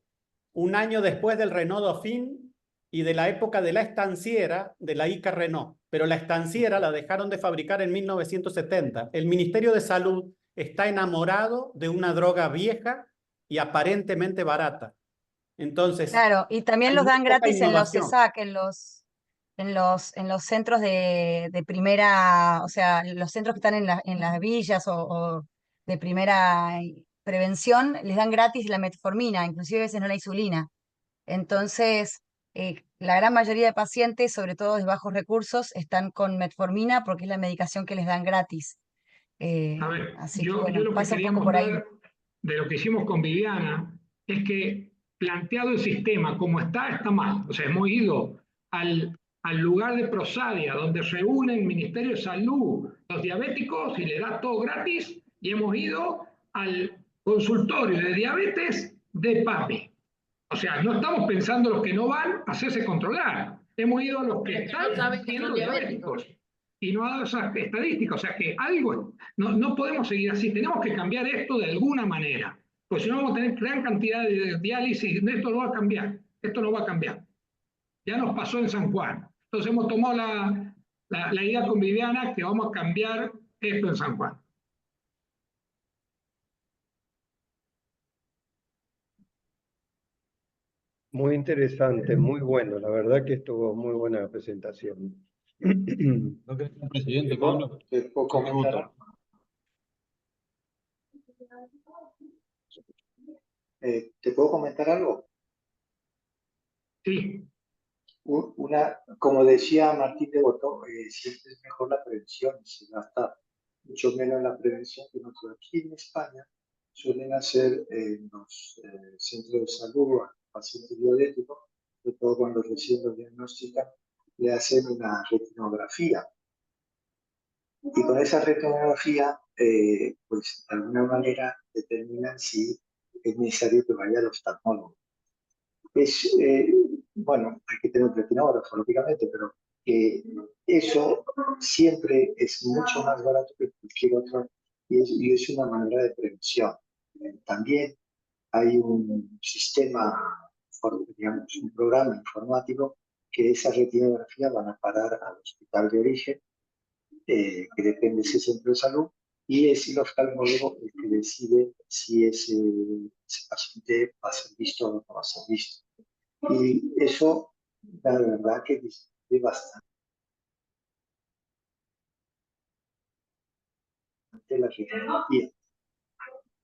un año después del Renault Dauphine y de la época de la estanciera de la ICA Renault. Pero la estanciera la dejaron de fabricar en 1970. El Ministerio de Salud está enamorado de una droga vieja y aparentemente barata. Entonces, claro, y también hay los muy dan poca gratis en los innovación. CESAC, en los centros de primera, o sea, los centros que están en las villas o de primera prevención, les dan gratis la metformina, inclusive a veces no la insulina. Entonces, la gran mayoría de pacientes, sobre todo de bajos recursos, están con metformina porque es la medicación que les dan gratis. A ver, Así que yo bueno, lo que pasa un quería poco por ahí. contar de lo que hicimos con Viviana es que planteado el sistema como está mal. O sea, hemos ido al lugar de Prosadia, donde reúnen el Ministerio de Salud, los diabéticos y le da todo gratis, y hemos ido al consultorio de diabetes de PAPI. O sea, no estamos pensando los que no van a hacerse controlar. Hemos ido a los que están no saben que son siendo diabéticos. diabéticos y no a dado esas estadísticas. O sea que algo, no podemos seguir así. Tenemos que cambiar esto de alguna manera. Pues si no vamos a tener gran cantidad de diálisis, esto no va a cambiar. Esto no va a cambiar. Ya nos pasó en San Juan. Entonces hemos tomado la idea con Viviana que vamos a cambiar esto en San Juan. Muy interesante, muy bueno. La verdad que estuvo muy buena presentación. Presidente, ¿Te puedo comentar? ¿Te puedo comentar algo? Sí. Como decía Martín Devoto, siempre es mejor la prevención, se gasta mucho menos en la prevención que nosotros. Aquí en España suelen hacer en los centros de salud a pacientes diabéticos, sobre todo cuando recién los diagnostican, le hacen una retinografía. Y con esa retinografía, pues de alguna manera determinan si es necesario que vaya al oftalmólogo. Bueno, hay que tener un retinógrafo, lógicamente, pero eso siempre es mucho más barato que cualquier otro y es una manera de prevención. También hay un sistema, digamos, un programa informático que esa retinografía van a parar al hospital de origen, que depende de ese centro de salud, y es el oftalmólogo el que decide si ese paciente va a ser visto o no va a ser visto. Y eso, la verdad, que disminuye bastante la retinopatía.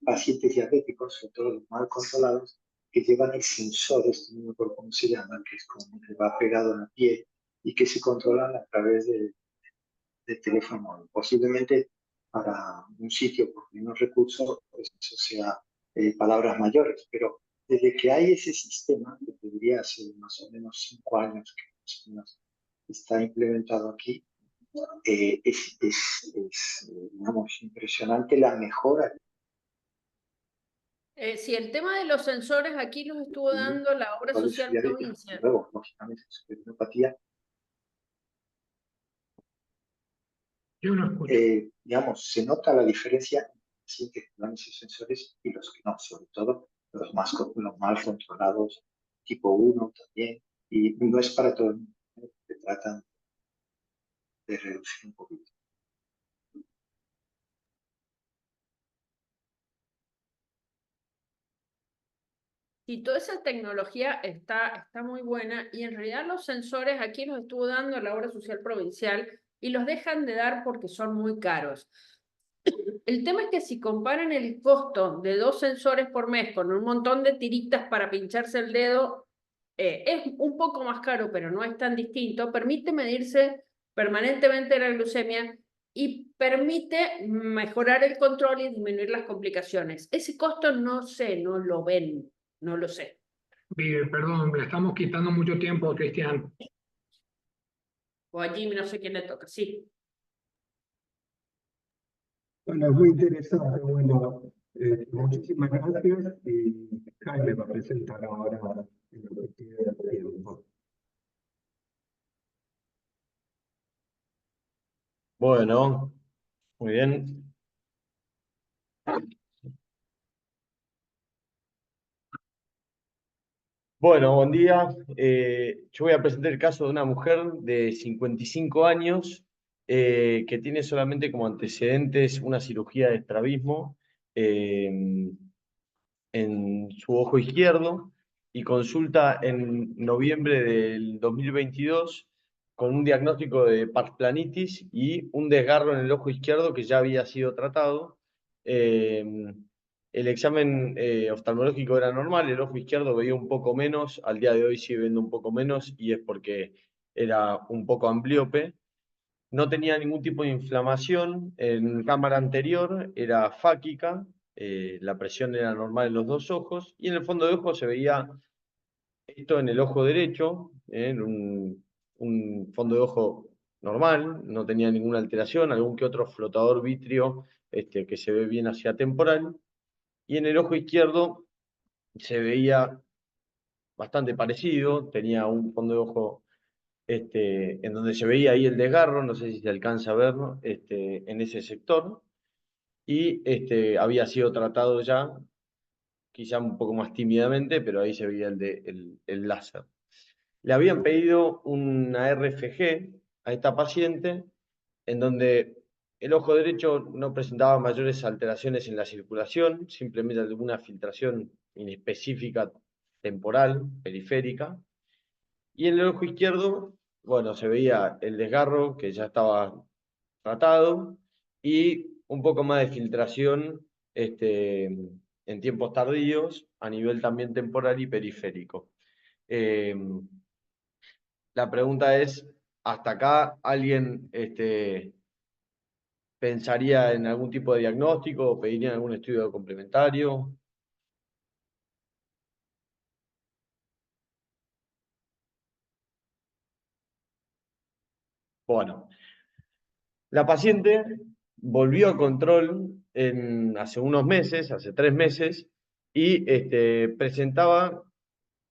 pacientes diabéticos, sobre todo los mal controlados, que llevan el sensor, no me acuerdo cómo se llama, que es como que va pegado en la piel y que se controlan a través de teléfono móvil. Posiblemente para un sitio con menos recursos, pues eso sea palabras mayores, pero desde que hay ese sistema, que debería ser más o menos 5 años que más o menos está implementado aquí, digamos, impresionante la mejora. Sí, el tema de los sensores aquí los estuvo dando la obra de su social diabetes. provincial. Luego, lógicamente, su neuropatía, Yo no escucho. digamos, se nota la diferencia en los pacientes que dan esos sensores y los que no, sobre todo los mal controlados, tipo 1 también, y no es para todo el mundo, se tratan de reducir un poquito. Y toda esa tecnología está muy buena y en realidad los sensores aquí los estuvo dando la obra social provincial y los dejan de dar porque son muy caros. El tema es que si comparan el costo de 2 sensores por mes con un montón de tiritas para pincharse el dedo, es un poco más caro, pero no es tan distinto. Permite medirse permanentemente la glucemia y permite mejorar el control y disminuir las complicaciones. Ese costo no sé, no lo ven, no lo sé. Perdón, le estamos quitando mucho tiempo a Cristian. O a Jimmy, no sé quién le toca, sí. Bueno, es muy interesante. Bueno, muchísimas gracias y Jaime va a presentar ahora en lo que queda de tiempo. Bueno, muy bien. Bueno, buen día. Yo voy a presentar el caso de una mujer de 55 años que tiene solamente como antecedentes una cirugía de estrabismo en su ojo izquierdo y consulta en noviembre del 2022 con un diagnóstico de pars-planitis y un desgarro en el ojo izquierdo que ya había sido tratado. El examen oftalmológico era normal, el ojo izquierdo veía un poco menos, al día de hoy sigue viendo un poco menos y es porque era un poco amblíope. No tenía ningún tipo de inflamación, en cámara anterior era fáquica, la presión era normal en los dos ojos y en el fondo de ojo se veía esto en el ojo derecho, un fondo de ojo normal, no tenía ninguna alteración, algún que otro flotador vítreo que se ve bien hacia temporal. Y en el ojo izquierdo se veía bastante parecido, tenía un fondo de ojo en donde se veía ahí el desgarro, no sé si se alcanza a verlo, en ese sector, y había sido tratado ya, quizá un poco más tímidamente, pero ahí se veía el láser. Le habían pedido una RFG a esta paciente, en donde el ojo derecho no presentaba mayores alteraciones en la circulación, simplemente alguna filtración inespecífica temporal, periférica. Y en el ojo izquierdo, bueno, se veía el desgarro que ya estaba tratado y un poco más de filtración en tiempos tardíos a nivel también temporal y periférico. La pregunta es, ¿hasta acá alguien pensaría en algún tipo de diagnóstico o pediría algún estudio complementario? Bueno, la paciente volvió a control hace unos meses, hace 3 meses, y presentaba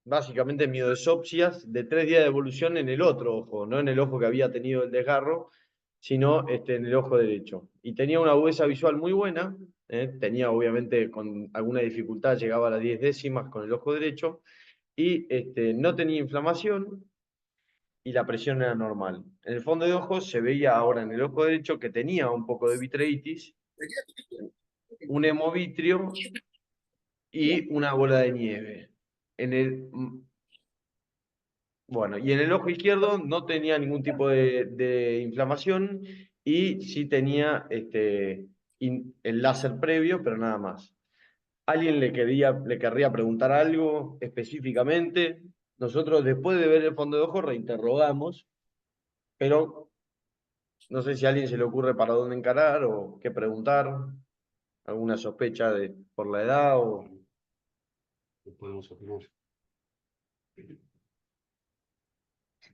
básicamente miodesopsias de 3 días de evolución en el otro ojo, no en el ojo que había tenido el desgarro, sino en el ojo derecho. Y tenía una agudeza visual muy buena, tenía obviamente con alguna dificultad, llegaba a las 10 décimas con el ojo derecho, y no tenía inflamación y la presión era normal. En el fondo de ojo se veía ahora en el ojo derecho que tenía un poco de vitreitis, un hemovitrio y una bola de nieve. Bueno, y en el ojo izquierdo no tenía ningún tipo de inflamación y sí tenía el láser previo, pero nada más. ¿Alguien le querría preguntar algo específicamente? Nosotros, después de ver el fondo de ojo, reinterrogamos, pero no sé si a alguien se le ocurre para dónde encarar o qué preguntar, alguna sospecha por la edad o... No podemos opinar.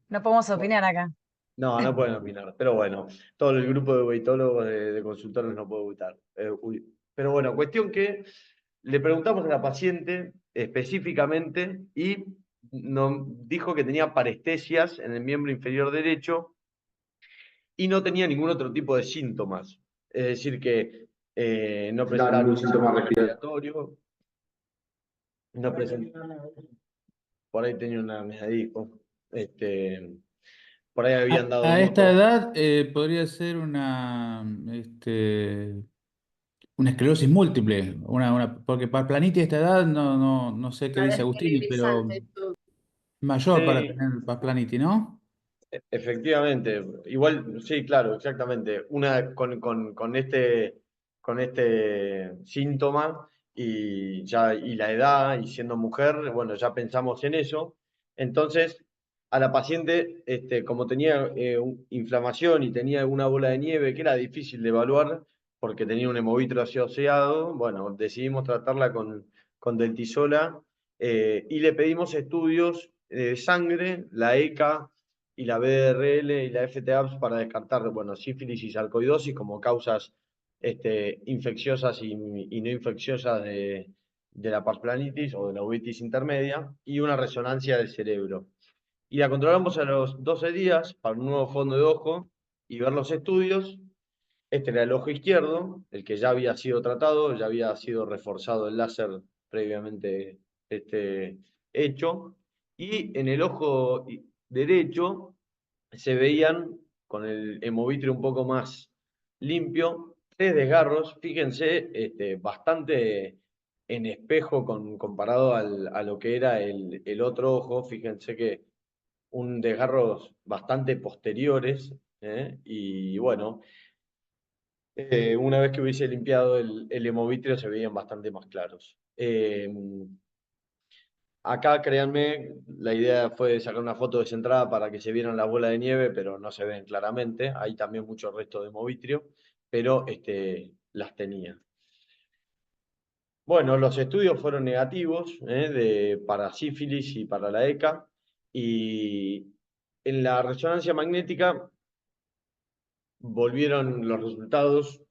No podemos opinar acá. No, no pueden opinar, pero bueno, todo el grupo de weitólogos, de consultores no puede votar. Pero bueno, cuestión que le preguntamos a la paciente específicamente y nos dijo que tenía parestesias en el miembro inferior derecho y no tenía ningún otro tipo de síntomas. Es decir, que no presentaba ningún síntoma respiratorio, no presentaba... Por ahí tenía una dijo. Por ahí habían dado A esta moto. edad podría ser una esclerosis múltiple, porque Parplanitis a esta edad no sé qué dice Agustini, pero mayor para Sí, tener Parplanitis, ¿no? efectivamente, igual, sí, claro, exactamente. Una con este síntoma y la edad y siendo mujer, bueno, ya pensamos en eso. Entonces, a la paciente, como tenía inflamación y tenía una bola de nieve que era difícil de evaluar porque tenía un hemovitro asociado, bueno, decidimos tratarla con Deltisola y le pedimos estudios de sangre, la ECA y la BDRL y la FTAPS para descartar, bueno, sífilis y sarcoidosis como causas infecciosas y no infecciosas de la parplanitis o de la uveitis intermedia y una resonancia del cerebro. Y la controlamos a los 12 días para un nuevo fondo de ojo y ver los estudios. Este era el ojo izquierdo, el que ya había sido tratado, ya había sido reforzado el láser previamente hecho. Y en el ojo derecho se veían, con el hemovitrio un poco más limpio, 3 desgarros, fíjense, bastante en espejo comparado a lo que era el otro ojo, fíjense que un desgarros bastante posteriores, y bueno, una vez que hubiese limpiado el hemovitrio se veían bastante más claros. Acá, créanme, la idea fue sacar una foto descentrada para que se vieran las bolas de nieve, pero no se ven claramente. Hay también mucho resto de hemovitrio, pero las tenía. Bueno, los estudios fueron negativos para sífilis y para la ECA. Y en la resonancia magnética volvieron los resultados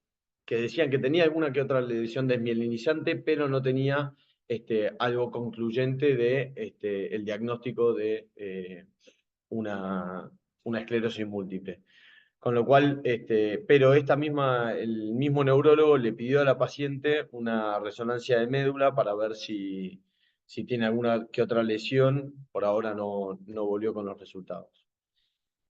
que decían que tenía alguna que otra lesión desmielinizante, pero no tenía algo concluyente de el diagnóstico de una esclerosis múltiple. Con lo cual, pero el mismo neurólogo le pidió a la paciente una resonancia de médula para ver si tiene alguna que otra lesión. Por ahora no volvió con los resultados.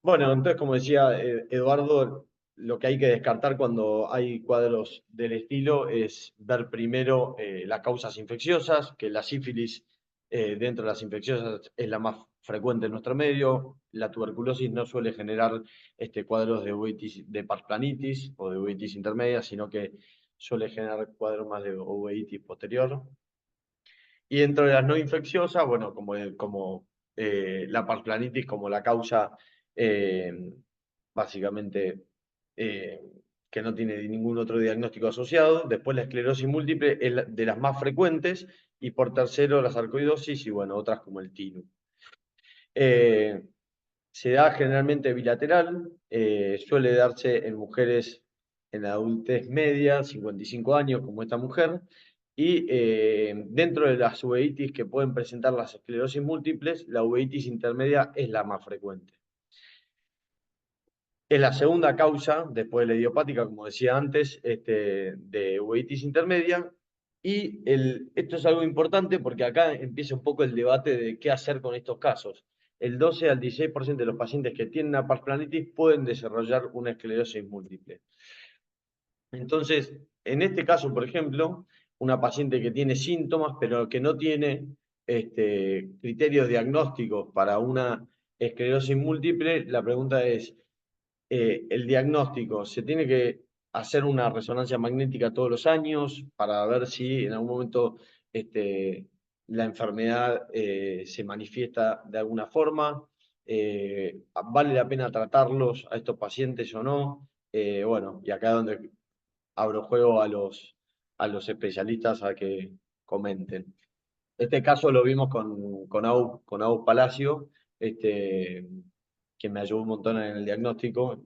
Bueno, entonces, como decía Eduardo, lo que hay que descartar cuando hay cuadros del estilo es ver primero las causas infecciosas, que la sífilis dentro de las infecciosas es la más frecuente en nuestro medio. La tuberculosis no suele generar cuadros de parplanitis o de uveitis intermedia, sino que suele generar cuadros más de uveitis posterior. Y dentro de las no infecciosas, bueno, como la parplanitis como la causa básicamente que no tiene ningún otro diagnóstico asociado. Después la esclerosis múltiple es de las más frecuentes y por tercero la sarcoidosis y bueno, otras como el TINU. Se da generalmente bilateral, suele darse en mujeres en la adultez media, 55 años como esta mujer, y dentro de las uveitis que pueden presentar las esclerosis múltiples, la uveitis intermedia es la más frecuente. Es la segunda causa, después de la idiopática, como decía antes, de uveitis intermedia. Y esto es algo importante porque acá empieza un poco el debate de qué hacer con estos casos. El 12 al 16% de los pacientes que tienen una parplanitis pueden desarrollar una esclerosis múltiple. Entonces, en este caso, por ejemplo, una paciente que tiene síntomas, pero que no tiene criterios diagnósticos para una esclerosis múltiple, la pregunta es, el diagnóstico se tiene que hacer una resonancia magnética todos los años para ver si en algún momento la enfermedad se manifiesta de alguna forma. ¿Vale la pena tratarlos a estos pacientes o no? Bueno, y acá es donde abro juego a los especialistas a que comenten. Este caso lo vimos con Agus Palacio, que me ayudó un montón en el diagnóstico,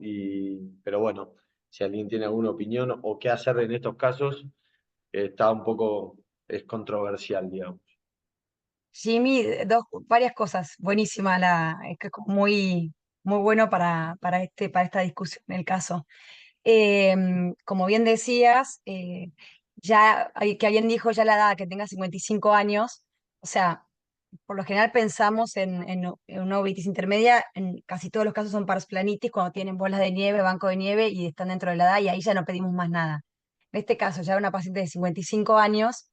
pero bueno, si alguien tiene alguna opinión o qué hacer en estos casos, está un poco, es controversial, digamos. Jimmy, varias cosas. Buenísima es que es muy bueno para esta discusión, el caso. Como bien decías, que alguien dijo ya la edad que tenga 55 años, o sea, por lo general pensamos en una uveitis intermedia, en casi todos los casos son parsplanitis, cuando tienen bolas de nieve, banco de nieve y están dentro de la edad y ahí ya no pedimos más nada. En este caso, ya una paciente de 55 años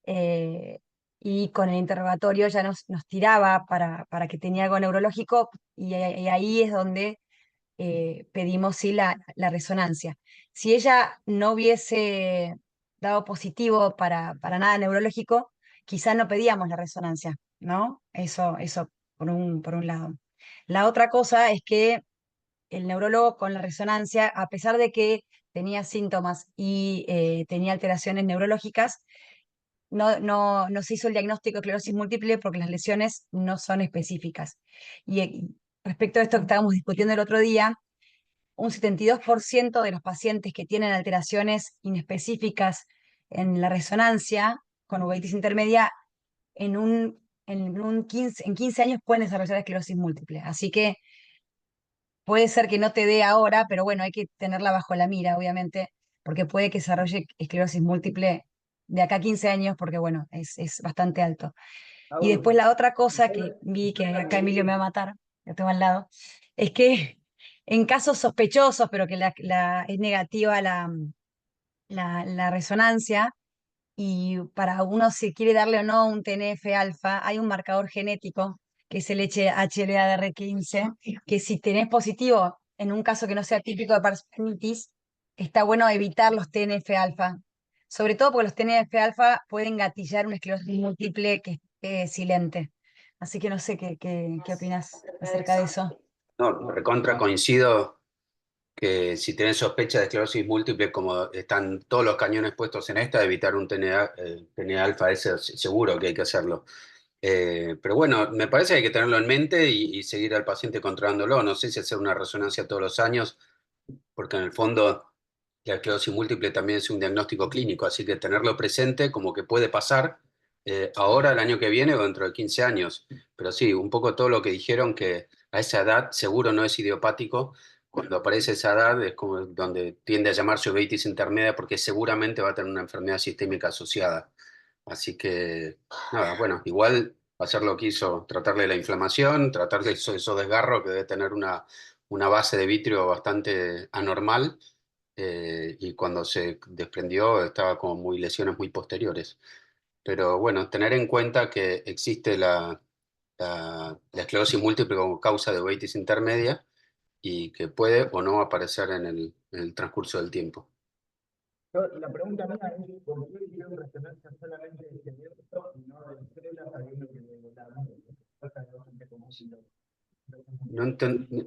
eh, y con el interrogatorio ya nos tiraba para que tenía algo neurológico y ahí es donde pedimos sí la resonancia. Si ella no hubiese dado positivo para nada neurológico, quizás no pedíamos la resonancia, ¿no? Eso por un lado. La otra cosa es que el neurólogo con la resonancia, a pesar de que tenía síntomas y tenía alteraciones neurológicas, no se hizo el diagnóstico de esclerosis múltiple porque las lesiones no son específicas. Y respecto a esto que estábamos discutiendo el otro día, un 72% de los pacientes que tienen alteraciones inespecíficas en la resonancia con uveitis intermedia en 15 años pueden desarrollar esclerosis múltiple. Así que puede ser que no te dé ahora, pero bueno, hay que tenerla bajo la mira, obviamente, porque puede que desarrolle esclerosis múltiple de acá a 15 años, porque bueno, es bastante alto. Y después la otra cosa que vi, que acá Emilio me va a matar, lo tengo al lado, es que en casos sospechosos, pero que es negativa la resonancia, y para uno si quiere darle o no un TNF-alfa, hay un marcador genético, que es el HLA-DR15, que si tenés positivo en un caso que no sea típico de parsplanitis, está bueno evitar los TNF-alfa, sobre todo porque los TNF-alfa pueden gatillar una esclerosis múltiple que esté silente. Así que no sé qué opinas acerca de eso. No, recontra coincido que si tenés sospecha de esclerosis múltiple, como están todos los cañones puestos en esta, evitar un TNA alfa, ese seguro que hay que hacerlo. Pero bueno, me parece que hay que tenerlo en mente y seguir al paciente controlándolo. No sé si hacer una resonancia todos los años, porque en el fondo la esclerosis múltiple también es un diagnóstico clínico, así que tenerlo presente como que puede pasar ahora, el año que viene o dentro de 15 años. Pero sí, un poco todo lo que dijeron, que a esa edad seguro no es idiopático. Cuando aparece esa edad es como donde tiende a llamarse uveitis intermedia, porque seguramente va a tener una enfermedad sistémica asociada. Así que, nada, bueno, igual hacer lo que hizo, tratarle la inflamación, tratarle esos desgarros que debe tener una base de vitrio bastante anormal, y cuando se desprendió estaba como muy lesiones muy posteriores. Pero bueno, tener en cuenta que existe la esclerosis múltiple como causa de uveitis intermedia y que puede o no aparecer en el transcurso del tiempo. La pregunta mía es, ¿por qué hicieron resonancia solamente de cemento y no de células, sabiendo que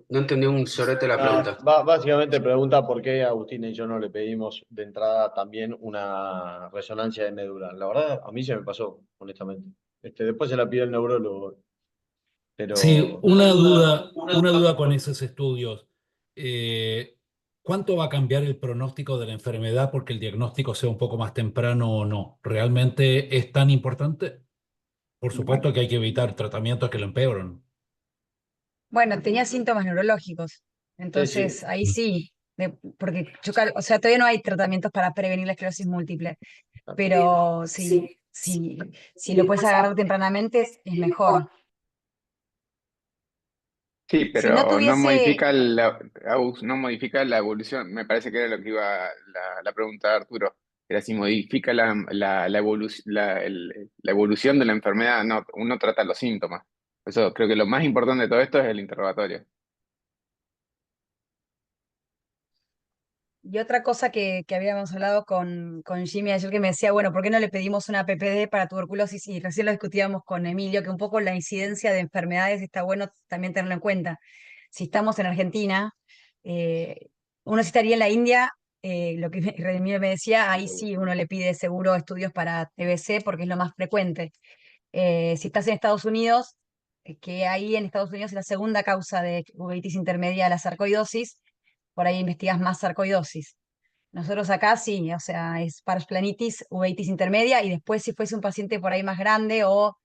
No entendí un sorete la pregunta. Básicamente pregunta por qué a Agustín y yo no le pedimos de entrada también una resonancia de médula. La verdad, a mí se me pasó, honestamente. Después se la pidió el neurólogo. Pero Sí, una duda con esos estudios. ¿Cuánto va a cambiar el pronóstico de la enfermedad porque el diagnóstico sea un poco más temprano o no? ¿Realmente es tan importante? Por supuesto que hay que evitar tratamientos que lo empeoran. Bueno, tenía síntomas neurológicos, entonces ahí sí, porque o sea, todavía no hay tratamientos para prevenir la esclerosis múltiple, pero si lo puedes agarrar tempranamente es mejor. Sí, Si no pero no tuviese, modifica no modifica la evolución. Me parece que era lo que iba la pregunta de Arturo. Era si modifica la evolución de la enfermedad. No, uno trata los síntomas. Eso creo que lo más importante de todo esto es el interrogatorio. Y otra cosa que habíamos hablado con Jimmy ayer que me decía, bueno, ¿por qué no le pedimos una PPD para tuberculosis? Y recién lo discutíamos con Emilio, que un poco la incidencia de enfermedades está bueno también tenerlo en cuenta. Si estamos en Argentina, uno si estaría en la India, lo que Emilio me decía, ahí sí uno le pide seguro estudios para TBC porque es lo más frecuente. Si estás en Estados Unidos, que ahí en Estados Unidos es la segunda causa de uveitis intermedia la sarcoidosis, por ahí investigas más sarcoidosis. Nosotros acá sí, o sea, es parsplanitis, uveitis intermedia, y después si fuese un paciente por ahí más grande o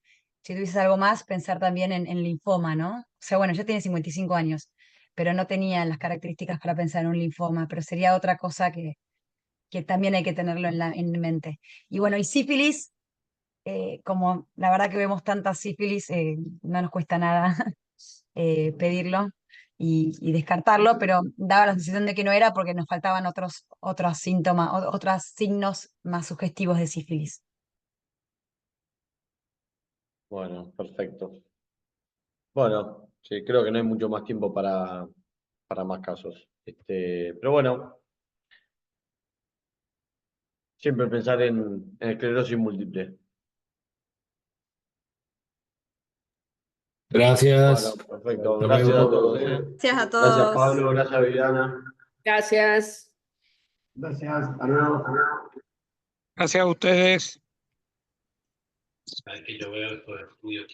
si tuvieses algo más, pensar también en linfoma, ¿no? O sea, bueno, yo tenía 55 años, pero no tenía las características para pensar en un linfoma, pero sería otra cosa que también hay que tenerlo en mente. Y bueno, y sífilis, como la verdad que vemos tanta sífilis, no nos cuesta nada pedirlo y descartarlo, pero daba la sensación de que no era porque nos faltaban otros síntomas, otros signos más sugestivos de sífilis. Bueno, perfecto. Bueno, sí, creo que no hay mucho más tiempo para más casos. Pero bueno, siempre pensar en esclerosis múltiple. Gracias. Bueno, perfecto. Hasta Gracias a luego. todos. Gracias a Gracias, todos. Pablo. Gracias, Viviana. Gracias. Gracias, hasta luego. Gracias a ustedes. Aquí yo veo estos estudios que